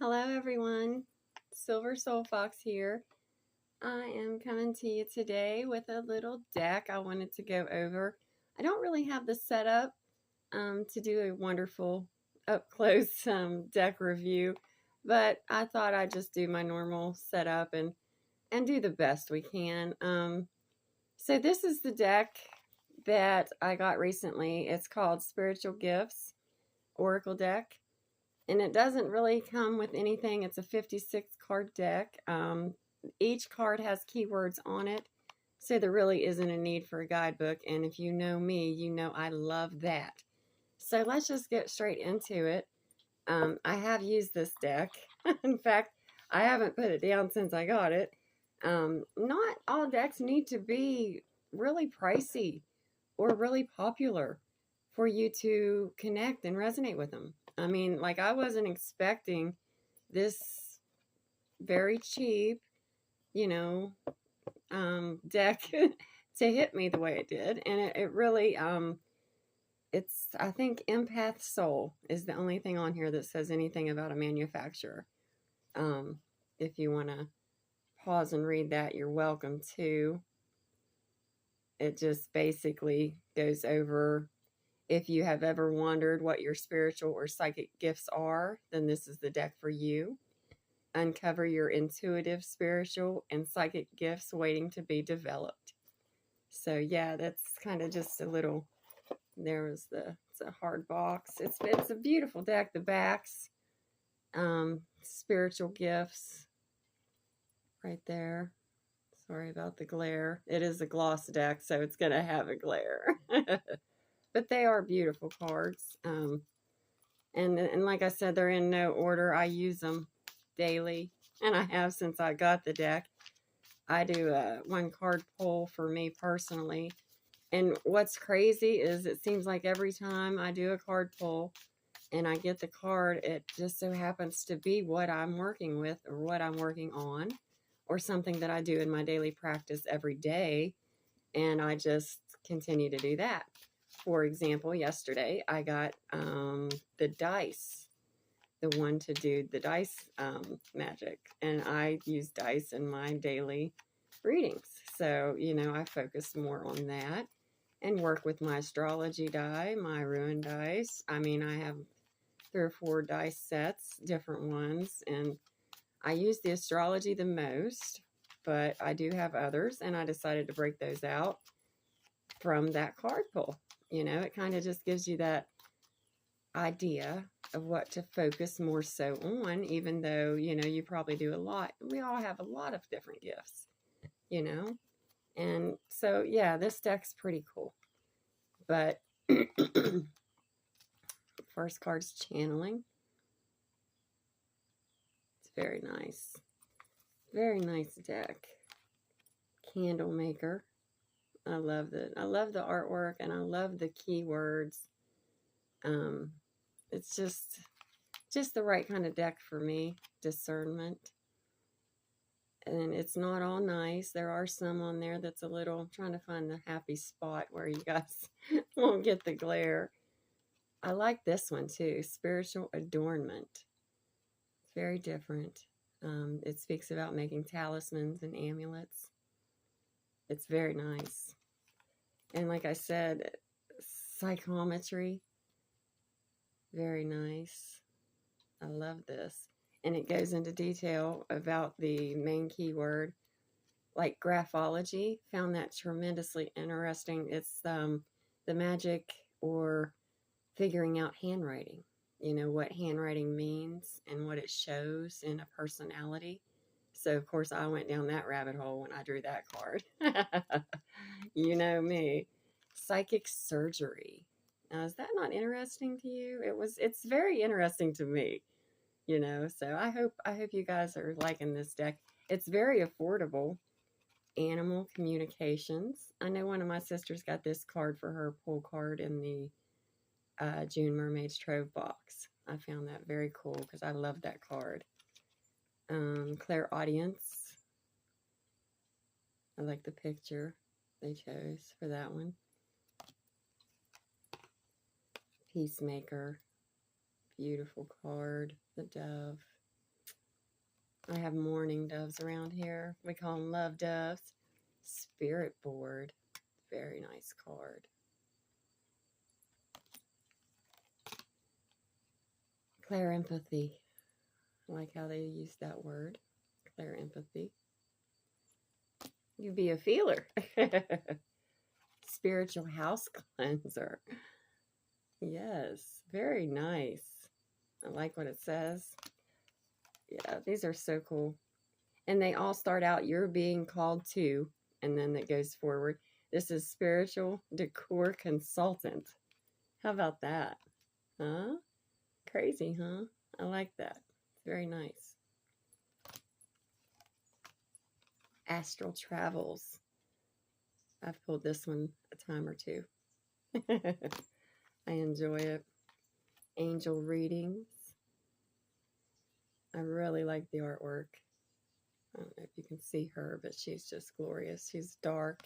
Hello everyone, Silver Soul Fox here. I am coming to you today with a little deck I wanted to go over. I don't really have the setup to do a wonderful up-close deck review, but I thought I'd just do my normal setup and do the best we can. So this is the deck that I got recently. It's called Spiritual Gifts Oracle Deck. And it doesn't really come with anything. It's a 56 card deck. Each card has keywords on it, so there really isn't a need for a guidebook. And if you know me, you know I love that. So let's just get straight into it. I have used this deck. In fact, I haven't put it down since I got it. Not all decks need to be really pricey or really popular for you to connect and resonate with them. I mean, like, I wasn't expecting this very cheap, deck to hit me the way it did. And it really, I think EMPATHSOUL is the only thing on here that says anything about a manufacturer. If you want to pause and read that, you're welcome to. It just basically goes over, if you have ever wondered what your spiritual or psychic gifts are, then this is the deck for you. Uncover your intuitive, spiritual, and psychic gifts waiting to be developed. So yeah, that's kind of just a little, it's a hard box. It's a beautiful deck. The backs, spiritual gifts right there. Sorry about the glare. It is a gloss deck, so it's going to have a glare. But they are beautiful cards. And like I said, they're in no order. I use them daily, and I have since I got the deck. I do a one card pull for me personally. And what's crazy is it seems like every time I do a card pull and I get the card, it just so happens to be what I'm working with or what I'm working on, or something that I do in my daily practice every day. And I just continue to do that. For example, yesterday I got the dice, the one to do the dice magic. And I use dice in my daily readings. So, I focus more on that and work with my astrology die, my ruin dice. I mean, I have 3 or 4 dice sets, different ones. And I use the astrology the most, but I do have others. And I decided to break those out from that card pull. It kind of just gives you that idea of what to focus more so on, even though, you probably do a lot. We all have a lot of different gifts, And so, yeah, this deck's pretty cool. But first card's channeling. It's very nice. Very nice deck. Candle maker. I love the artwork, and I love the keywords. It's just the right kind of deck for me. Discernment. And it's not all nice. There are some on there that's a little, I'm trying to find the happy spot where you guys won't get the glare. I like this one too. Spiritual adornment. It's very different. It speaks about making talismans and amulets. It's very nice. And like I said, psychometry. Very nice. I love this. And it goes into detail about the main keyword, like graphology. Found that tremendously interesting. It's the magic or figuring out handwriting. What handwriting means and what it shows in a personality. So, of course, I went down that rabbit hole when I drew that card. You know me. Psychic surgery. Now, is that not interesting to you? It's very interesting to me. So I hope you guys are liking this deck. It's very affordable. Animal communications. I know one of my sisters got this card for her pull card in the June Mermaid's Trove box. I found that very cool because I love that card. Clairaudience. I like the picture they chose for that one. Peacemaker. Beautiful card. The dove. I have mourning doves around here. We call them love doves. Spirit board. Very nice card. Clear empathy. I like how they use that word. Clear empathy. You be a feeler. Spiritual house cleanser. Yes, very nice. I like what it says. Yeah, these are so cool. And they all start out, you're being called to, and then it goes forward. This is spiritual decor consultant. How about that? Huh? Crazy, huh? I like that. Very nice. Astral travels. I've pulled this one a time or two. I enjoy it. Angel readings. I really like the artwork. I don't know if you can see her, but she's just glorious. She's dark.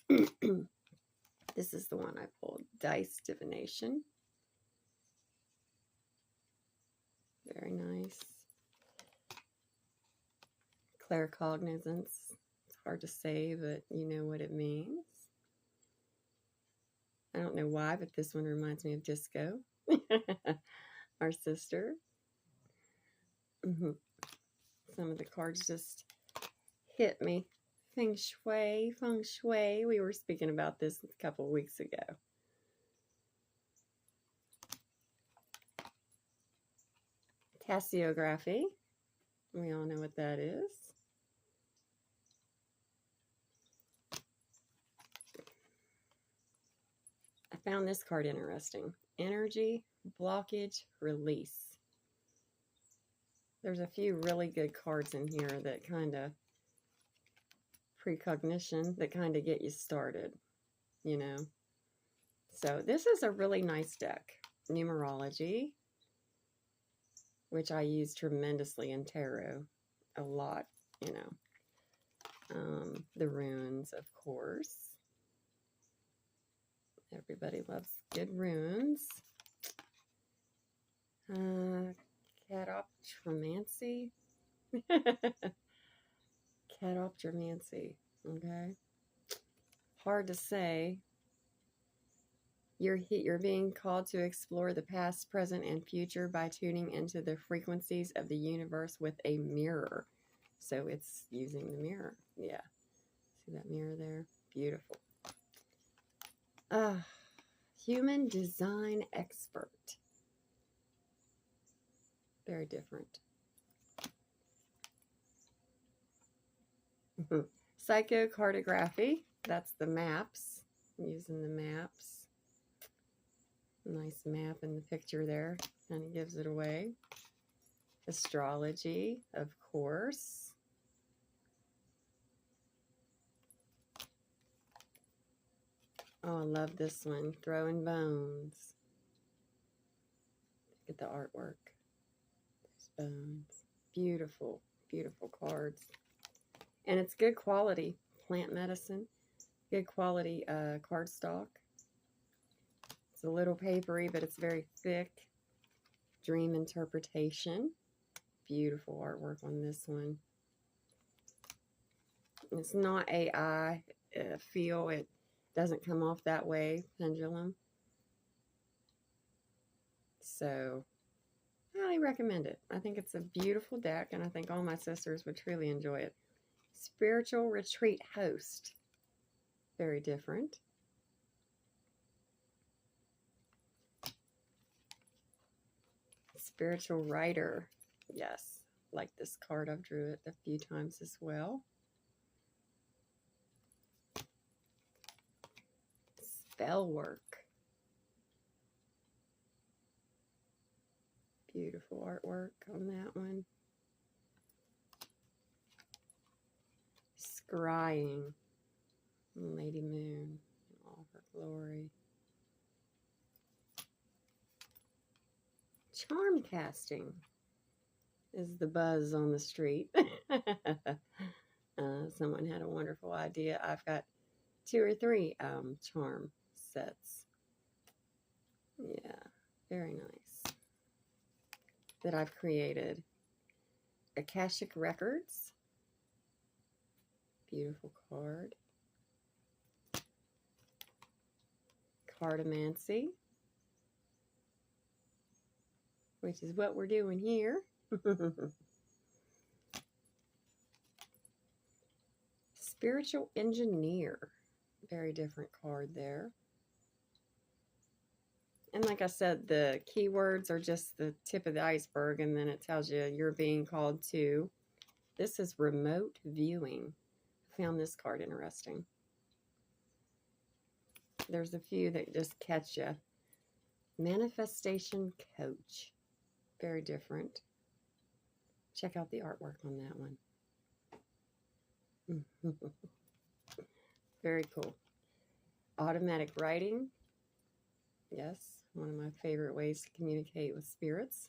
This is the one I pulled. Dice divination. Very nice. Claircognizance. It's hard to say, but you know what it means. I don't know why, but this one reminds me of Disco. Our sister. Some of the cards just hit me. Feng Shui, Feng Shui. We were speaking about this a couple of weeks ago. Tasseography. We all know what that is. I found this card interesting. Energy, blockage, release. There's a few really good cards in here that kind of precognition, that kind of get you started, you know. So this is a really nice deck. Numerology, which I use tremendously in tarot, a lot, you know. The runes, of course. Everybody loves good runes. Catoptromancy. Catoptromancy. Okay. Hard to say. You're being called to explore the past, present, and future by tuning into the frequencies of the universe with a mirror. So it's using the mirror. Yeah. See that mirror there? Beautiful. Human design expert. Very different. Psychocartography. That's the maps. I'm using the maps. Nice map in the picture there. Kind of gives it away. Astrology, of course. Oh, I love this one. Throwing bones. Look at the artwork. There's bones. Beautiful, beautiful cards. And it's good quality plant medicine. Good quality cardstock. It's a little papery, but it's very thick. Dream interpretation. Beautiful artwork on this one. It's not AI feel. It doesn't come off that way, pendulum. So, I highly recommend it. I think it's a beautiful deck, and I think all my sisters would truly enjoy it. Spiritual retreat host. Very different. Spiritual writer. Yes, like this card. I've drew it a few times as well. Spell work. Beautiful artwork on that one. Scrying. Lady Moon in all her glory. Charm casting is the buzz on the street. Someone had a wonderful idea. I've got 2 or 3 charm sets. Yeah, very nice. That I've created. Akashic Records. Beautiful card. Cartomancy, which is what we're doing here. Spiritual Engineer. Very different card there. And like I said, the keywords are just the tip of the iceberg, and then it tells you you're being called to. This is remote viewing. I found this card interesting. There's a few that just catch you. Manifestation Coach. Very different. Check out the artwork on that one. Very cool. Automatic writing. Yes, one of my favorite ways to communicate with spirits.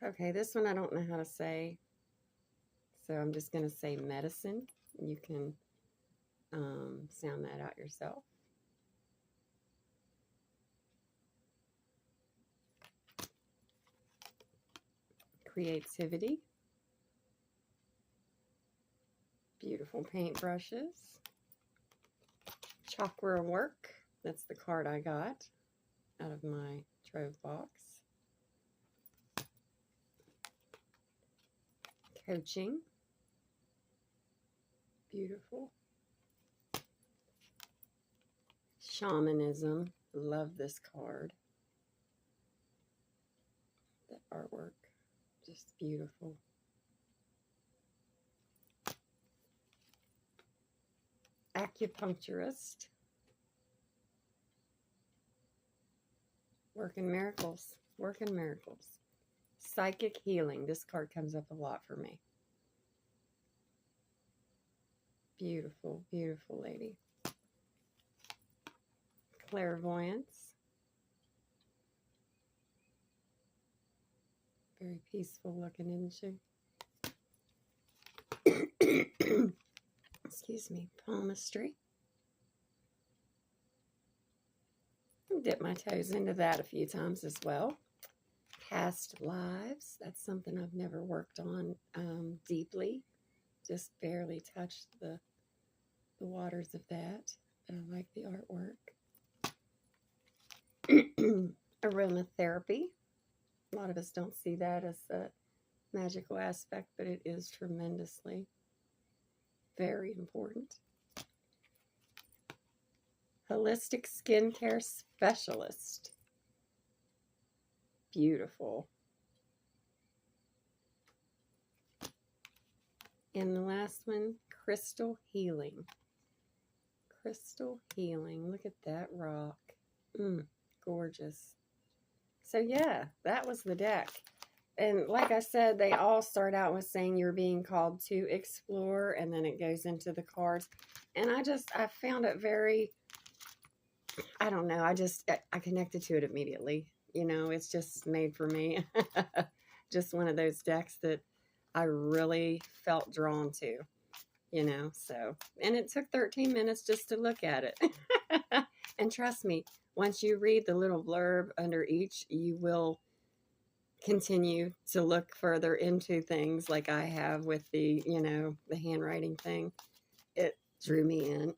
Okay, this one I don't know how to say, so I'm just going to say medicine. You can sound that out yourself. Creativity. Beautiful paintbrushes. Chakra work. That's the card I got out of my trove box. Coaching. Beautiful. Shamanism. Love this card. The artwork. Just beautiful. Acupuncturist. Working miracles. Working miracles. Psychic healing. This card comes up a lot for me. Beautiful, beautiful lady. Clairvoyance. Very peaceful looking, isn't she? Excuse me. Palmistry. I'll dip my toes into that a few times as well. Past lives. That's something I've never worked on deeply. Just barely touched the waters of that. But I like the artwork. Aromatherapy. A lot of us don't see that as a magical aspect, but it is tremendously very important. Holistic skincare specialist. Beautiful. And the last one, crystal healing. Crystal healing. Look at that rock. Gorgeous. So yeah, that was the deck. And like I said, they all start out with saying you're being called to explore, and then it goes into the cards. And I found it very, I don't know, I connected to it immediately. You know, it's just made for me. Just one of those decks that I really felt drawn to, you know, so. And it took 13 minutes just to look at it. And trust me, once you read the little blurb under each, you will continue to look further into things like I have with the, you know, the handwriting thing. It drew me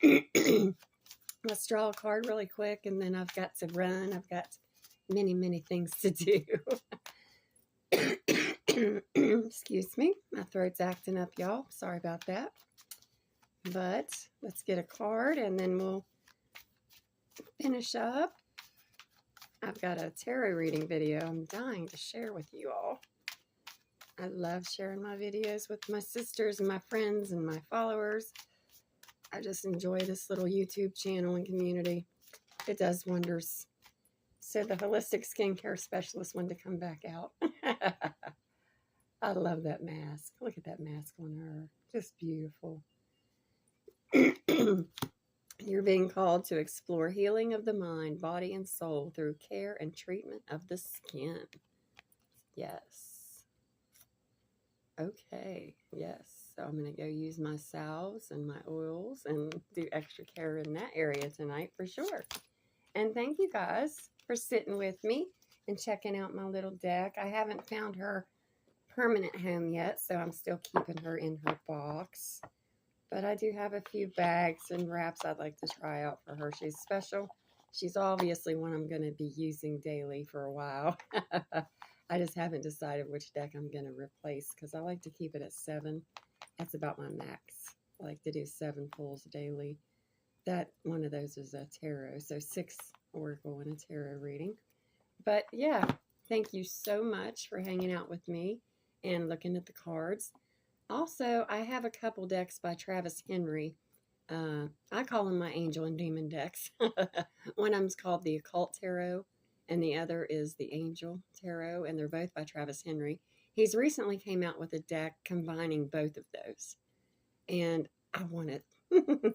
in. Let's draw a card really quick, and then I've got to run. I've got many, many things to do. Excuse me. My throat's acting up, y'all. Sorry about that. But let's get a card, and then we'll finish up. I've got a tarot reading video I'm dying to share with you all. I love sharing my videos with my sisters and my friends and my followers. I just enjoy this little YouTube channel and community. It does wonders. So the holistic skincare specialist wanted to come back out. I love that mask. Look at that mask on her. Just beautiful. You're being called to explore healing of the mind, body, and soul through care and treatment of the skin. Yes. Okay. Yes. So I'm going to go use my salves and my oils and do extra care in that area tonight for sure. And thank you guys for sitting with me and checking out my little deck. I haven't found her permanent home yet, so I'm still keeping her in her box. But I do have a few bags and wraps I'd like to try out for her. She's special. She's obviously one I'm going to be using daily for a while. I just haven't decided which deck I'm going to replace because I like to keep it at 7. That's about my max. I like to do 7 pulls daily. That one of those is a tarot, so 6 oracle and a tarot reading. But yeah, thank you so much for hanging out with me and looking at the cards. Also, I have a couple decks by Travis Henry. I call them my angel and demon decks. One of them's called the Occult Tarot, and the other is the Angel Tarot, and they're both by Travis Henry. He's recently came out with a deck combining both of those, and I want it.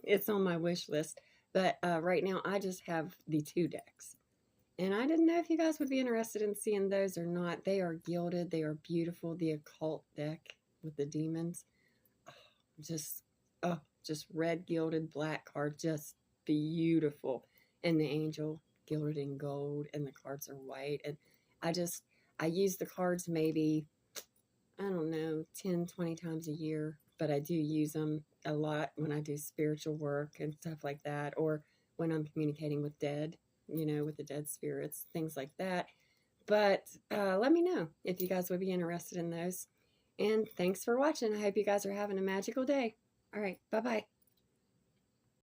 It's on my wish list, but right now I just have the 2 decks. And I didn't know if you guys would be interested in seeing those or not. They are gilded. They are beautiful. The Occult deck with the demons. Just red gilded black card. Just beautiful. And the Angel gilded in gold. And the cards are white. And I use the cards maybe, I don't know, 10, 20 times a year. But I do use them a lot when I do spiritual work and stuff like that. Or when I'm communicating with dead, with the dead spirits, things like that. But let me know if you guys would be interested in those. And thanks for watching. I hope you guys are having a magical day. All right. Bye-bye.